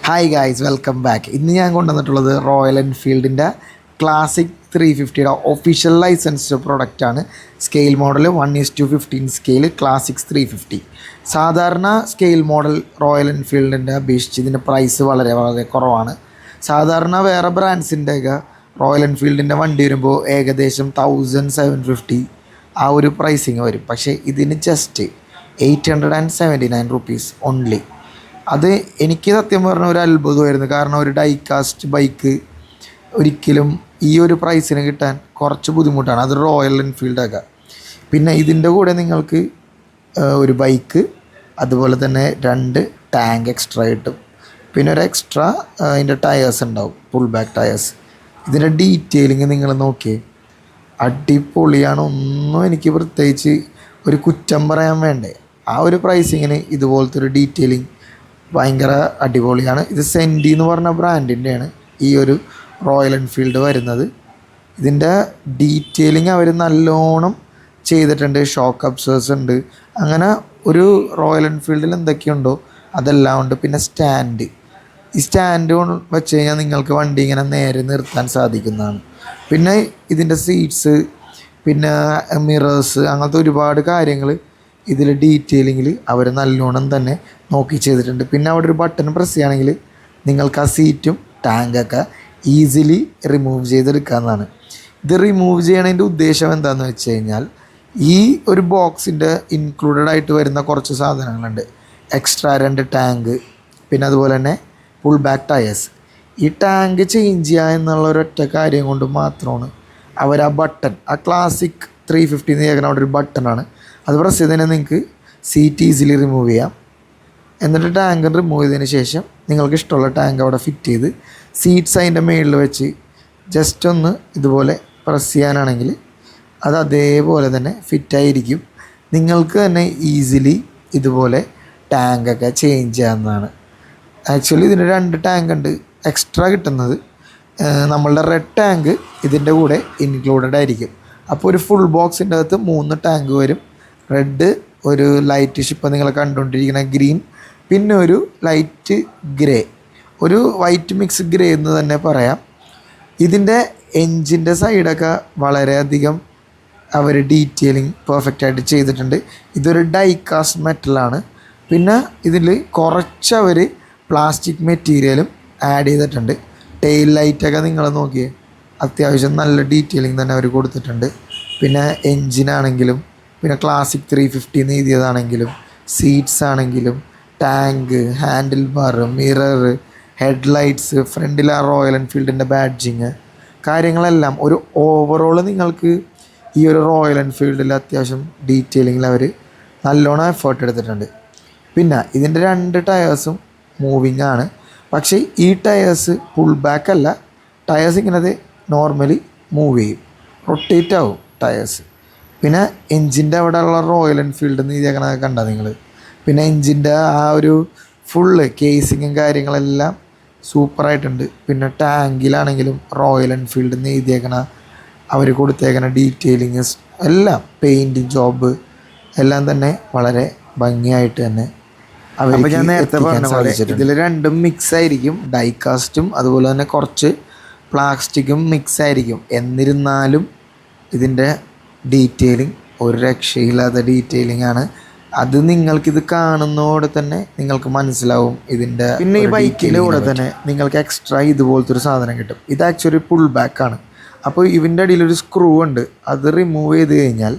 Hi guys, welcome back. ഇന്ന് ഞാൻ കൊണ്ടുവന്നിട്ടുള്ളത് റോയൽ എൻഫീൽഡിൻ്റെ ക്ലാസിക് 350യുടെ ഒഫീഷ്യൽ ലൈസൻസ്ഡ് പ്രൊഡക്റ്റാണ്. Scale model 1:15 scale classics 350. സാധാരണ സ്കെയിൽ മോഡൽ റോയൽ എൻഫീൽഡിൻ്റെ അപേക്ഷിച്ച് ഇതിൻ്റെ പ്രൈസ് വളരെ കുറവാണ്. സാധാരണ വേറെ ബ്രാൻഡ്സിൻ്റെയൊക്കെ റോയൽ എൻഫീൽഡിൻ്റെ വണ്ടി വരുമ്പോൾ ഏകദേശം 1750 ആ ഒരു പ്രൈസിങ് വരും. പക്ഷേ ഇതിന് ജസ്റ്റ് 879 റുപ്പീസ് ഓൺലി. അത് എനിക്ക് സത്യം പറഞ്ഞ ഒരു അത്ഭുതമായിരുന്നു. കാരണം ഒരു ഡൈകാസ്റ്റ് ബൈക്ക് ഒരിക്കലും ഈ ഒരു പ്രൈസിന് കിട്ടാൻ കുറച്ച് ബുദ്ധിമുട്ടാണ്, അത് റോയൽ എൻഫീൽഡൊക്കെ. പിന്നെ ഇതിൻ്റെ കൂടെ നിങ്ങൾക്ക് ഒരു ബൈക്ക്, അതുപോലെ തന്നെ 2 ടാങ്ക് എക്സ്ട്രാ കിട്ടും. പിന്നെ ഒരു എക്സ്ട്രാ അതിൻ്റെ ടയേഴ്സ് ഉണ്ടാവും, പുൾ ബാക്ക് ടയേഴ്സ്. ഇതിൻ്റെ ഡീറ്റെയിലിങ് നിങ്ങൾ നോക്കിയേ, അടിപൊളിയാണ്. ഒന്നും എനിക്ക് പ്രത്യേകിച്ച് ഒരു കുറ്റം പറയാൻ വേണ്ടേ. ആ ഒരു പ്രൈസിങ്ങിന് ഇതുപോലത്തെ ഒരു ഡീറ്റെയിലിങ് ഭയങ്കര അടിപൊളിയാണ്. ഇത് സെൻഡി എന്ന് പറഞ്ഞ ബ്രാൻഡിൻ്റെയാണ് ഈ ഒരു റോയൽ എൻഫീൽഡ് വരുന്നത്. ഇതിൻ്റെ ഡീറ്റെയിലിങ് അവർ നല്ലോണം ചെയ്തിട്ടുണ്ട്. ഷോക്ക് അബ്സേഴ്സ് ഉണ്ട്, അങ്ങനെ ഒരു റോയൽ എൻഫീൽഡിൽ എന്തൊക്കെയുണ്ടോ അതെല്ലാം ഉണ്ട്. പിന്നെ ഈ സ്റ്റാൻഡ് വെച്ച് കഴിഞ്ഞാൽ നിങ്ങൾക്ക് വണ്ടി ഇങ്ങനെ നേരെ നിർത്താൻ സാധിക്കുന്നതാണ്. പിന്നെ ഇതിൻ്റെ സീറ്റ്സ്, പിന്നെ മിറേഴ്സ്, അങ്ങനത്തെ ഒരുപാട് കാര്യങ്ങൾ ഇതിൽ ഡീറ്റെയിലിങ്ങിൽ അവർ നല്ലോണം തന്നെ നോക്കി ചെയ്തിട്ടുണ്ട്. പിന്നെ അവിടെ ഒരു ബട്ടൺ പ്രസ് ചെയ്യുകയാണെങ്കിൽ നിങ്ങൾക്ക് ആ സീറ്റും ടാങ്കൊക്കെ ഈസിലി റിമൂവ് ചെയ്തെടുക്കാവുന്നതാണ്. ഇത് റിമൂവ് ചെയ്യണതിൻ്റെ ഉദ്ദേശം എന്താണെന്ന് വെച്ച് കഴിഞ്ഞാൽ, ഈ ഒരു ബോക്സിൻ്റെ ഇൻക്ലൂഡഡ് ആയിട്ട് വരുന്ന കുറച്ച് സാധനങ്ങളുണ്ട്. എക്സ്ട്രാ 2 ടാങ്ക്, പിന്നെ അതുപോലെ തന്നെ പുൾ ബാക്ക് ടയേഴ്സ്. ഈ ടാങ്ക് ചേഞ്ച് ചെയ്യുക എന്നുള്ള ഒരൊറ്റ കാര്യം കൊണ്ട് മാത്രമാണ് അവർ ആ ബട്ടൺ, ആ ക്ലാസിക് 350 എന്ന് കേൾക്കുന്ന അവിടെ ഒരു ബട്ടണാണ്, അത് പ്രസ് ചെയ്തതിന് നിങ്ങൾക്ക് സീറ്റ് ഈസിലി റിമൂവ് ചെയ്യാം. എന്നിട്ട് ടാങ്ക് റിമൂവ് ചെയ്തതിന് ശേഷം നിങ്ങൾക്ക് ഇഷ്ടമുള്ള ടാങ്ക് അവിടെ ഫിറ്റ് ചെയ്ത് സീറ്റ്സ് അതിൻ്റെ മുകളിൽ വെച്ച് ജസ്റ്റ് ഒന്ന് ഇതുപോലെ പ്രസ് ചെയ്യാനാണെങ്കിൽ അത് അതേപോലെ തന്നെ ഫിറ്റായിരിക്കും. നിങ്ങൾക്ക് തന്നെ ഈസിലി ഇതുപോലെ ടാങ്കൊക്കെ ചേഞ്ച് ചെയ്യാവുന്നതാണ്. ആക്ച്വലി ഇതിന് 2 ടാങ്ക് ഉണ്ട് എക്സ്ട്രാ കിട്ടുന്നത്. നമ്മളുടെ റെഡ് ടാങ്ക് ഇതിൻ്റെ കൂടെ ഇൻക്ലൂഡഡ് ആയിരിക്കും. അപ്പോൾ ഒരു ഫുൾ ബോക്സിൻ്റെ അകത്ത് 3 ടാങ്ക് വരും. റെഡ്, ഒരു ലൈറ്റ് ഷിപ്പ് നിങ്ങൾ കണ്ടുകൊണ്ടിരിക്കുന്ന ഗ്രീൻ, പിന്നെ ഒരു ലൈറ്റ് ഗ്രേ, ഒരു വൈറ്റ് മിക്സ് ഗ്രേ എന്ന് തന്നെ പറയാം. ഇതിൻ്റെ എൻജിൻ്റെ സൈഡൊക്കെ വളരെയധികം അവർ ഡീറ്റെയിലിംഗ് പെർഫെക്റ്റായിട്ട് ചെയ്തിട്ടുണ്ട്. ഇതൊരു ഡൈകാസ്റ്റ് മെറ്റലാണ്. പിന്നെ ഇതിൽ കുറച്ചവർ പ്ലാസ്റ്റിക് മെറ്റീരിയലും ആഡ് ചെയ്തിട്ടുണ്ട്. ടെയിൽ ലൈറ്റൊക്കെ നിങ്ങൾ നോക്കിയേ, അത്യാവശ്യം നല്ല ഡീറ്റെയിലിംഗ് തന്നെ അവർ കൊടുത്തിട്ടുണ്ട്. പിന്നെ എൻജിനാണെങ്കിലും, പിന്നെ ക്ലാസിക് 350 എന്ന് എഴുതിയതാണെങ്കിലും, സീറ്റ്സ് ആണെങ്കിലും, tank, handle bar, mirror, headlights, ഫ്രണ്ടിൽ ആ റോയൽ എൻഫീൽഡിൻ്റെ ബാഡ്ജിങ്, കാര്യങ്ങളെല്ലാം ഒരു ഓവറോൾ നിങ്ങൾക്ക് ഈ ഒരു റോയൽ എൻഫീൽഡിൽ അത്യാവശ്യം ഡീറ്റെയിലിങ്ങിൽ അവർ നല്ലോണം എഫേർട്ട് എടുത്തിട്ടുണ്ട്. പിന്നെ ഇതിൻ്റെ 2 ടയേഴ്സും മൂവിങ് ആണ്. പക്ഷേ ഈ ടയേഴ്സ് പുൾ ബാക്ക് അല്ല, ടയേഴ്സ് ഇങ്ങനെ നോർമലി മൂവ് ചെയ്യും, റൊട്ടേറ്റ് ആവും ടയേഴ്സ്. പിന്നെ എൻജിൻ്റെ അവിടെ ഉള്ള റോയൽ എൻഫീൽഡ് എന്ന് എഴുതിയേക്കണതൊക്കെ കണ്ടോ നിങ്ങൾ. പിന്നെ എൻജിൻ്റെ ആ ഒരു ഫുള്ള് കേസിങ്ങും കാര്യങ്ങളെല്ലാം സൂപ്പറായിട്ടുണ്ട്. പിന്നെ ടാങ്കിലാണെങ്കിലും റോയൽ എൻഫീൽഡ് എന്ന് എഴുതിയേക്കണ അവർ കൊടുത്തേക്കണ ഡീറ്റെയിലിങ് എല്ലാം, പെയിൻറ്റിങ് ജോബ് എല്ലാം തന്നെ വളരെ ഭംഗിയായിട്ട് തന്നെ അവർ, ഞാൻ നേരത്തെ പറഞ്ഞ പോലെ ഇതിൽ 2ഉം മിക്സ് ആയിരിക്കും. ഡൈകാസ്റ്റും അതുപോലെ തന്നെ കുറച്ച് പ്ലാസ്റ്റിക്കും മിക്സ് ആയിരിക്കും. എന്നിരുന്നാലും ഇതിൻ്റെ ഡീറ്റെയിലിംഗ് ഒരു രക്ഷയില്ലാത്ത ഡീറ്റെയിലിംഗ് ആണ്. അത് നിങ്ങൾക്കിത് കാണുന്നതോടെ തന്നെ നിങ്ങൾക്ക് മനസ്സിലാവും ഇതിൻ്റെ. പിന്നെ ഈ ബൈക്കിൻ്റെ കൂടെ തന്നെ നിങ്ങൾക്ക് എക്സ്ട്രാ ഇതുപോലത്തെ ഒരു സാധനം കിട്ടും. ഇത് ആക്ച്വലി പുൾ ബാക്കാണ്. അപ്പോൾ ഇതിൻ്റെ അടിയിലൊരു സ്ക്രൂ ഉണ്ട്, അത് റിമൂവ് ചെയ്ത് കഴിഞ്ഞാൽ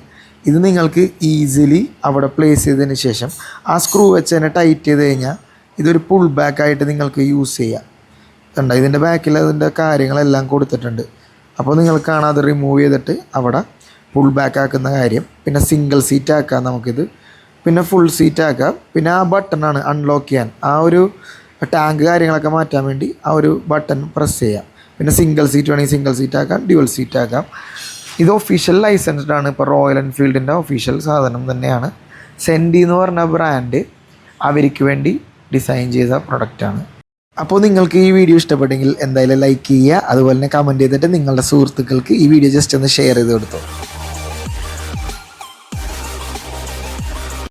ഇത് നിങ്ങൾക്ക് ഈസിലി അവിടെ പ്ലേസ് ചെയ്തതിന് ശേഷം ആ സ്ക്രൂ വെച്ച് തന്നെ ടൈറ്റ് ചെയ്ത് കഴിഞ്ഞാൽ ഇതൊരു പുൾ ബാക്കായിട്ട് നിങ്ങൾക്ക് യൂസ് ചെയ്യാം. കണ്ടോ, ഇതിൻ്റെ ബാക്കിൽ അതിൻ്റെ കാര്യങ്ങളെല്ലാം കൊടുത്തിട്ടുണ്ട്. അപ്പോൾ നിങ്ങൾക്ക് കാണാം അത് റിമൂവ് ചെയ്തിട്ട് അവിടെ പുൾ ബാക്ക് ആക്കുന്ന കാര്യം. പിന്നെ സിംഗിൾ സീറ്റ് ആക്കാം നമുക്കിത്, പിന്നെ ഫുൾ സീറ്റ് ആക്കാം. പിന്നെ ആ ബട്ടണാണ് അൺലോക്ക് ചെയ്യാൻ, ആ ഒരു ടാങ്ക് കാര്യങ്ങളൊക്കെ മാറ്റാൻ വേണ്ടി ആ ഒരു ബട്ടൺ പ്രസ് ചെയ്യാം. പിന്നെ സിംഗിൾ സീറ്റ് വേണമെങ്കിൽ സിംഗിൾ സീറ്റ് ആക്കാം, ഡ്യുവൽ സീറ്റ് ആക്കാം. ഇത് ഒഫീഷ്യൽ ലൈസൻസ്ഡ് ആണ്. ഇപ്പോൾ റോയൽ എൻഫീൽഡിൻ്റെ ഒഫീഷ്യൽ സാധനം തന്നെയാണ്. സെൻഡി എന്ന് പറഞ്ഞ ബ്രാൻഡ് അവർക്ക് വേണ്ടി ഡിസൈൻ ചെയ്ത പ്രൊഡക്റ്റാണ്. അപ്പോൾ നിങ്ങൾക്ക് ഈ വീഡിയോ ഇഷ്ടപ്പെട്ടെങ്കിൽ എന്തായാലും ലൈക്ക് ചെയ്യുക, അതുപോലെ തന്നെ കമൻറ്റ് ചെയ്തിട്ട് നിങ്ങളുടെ സുഹൃത്തുക്കൾക്ക് ഈ വീഡിയോ ജസ്റ്റ് ഒന്ന് ഷെയർ ചെയ്ത് കൊടുത്തോ.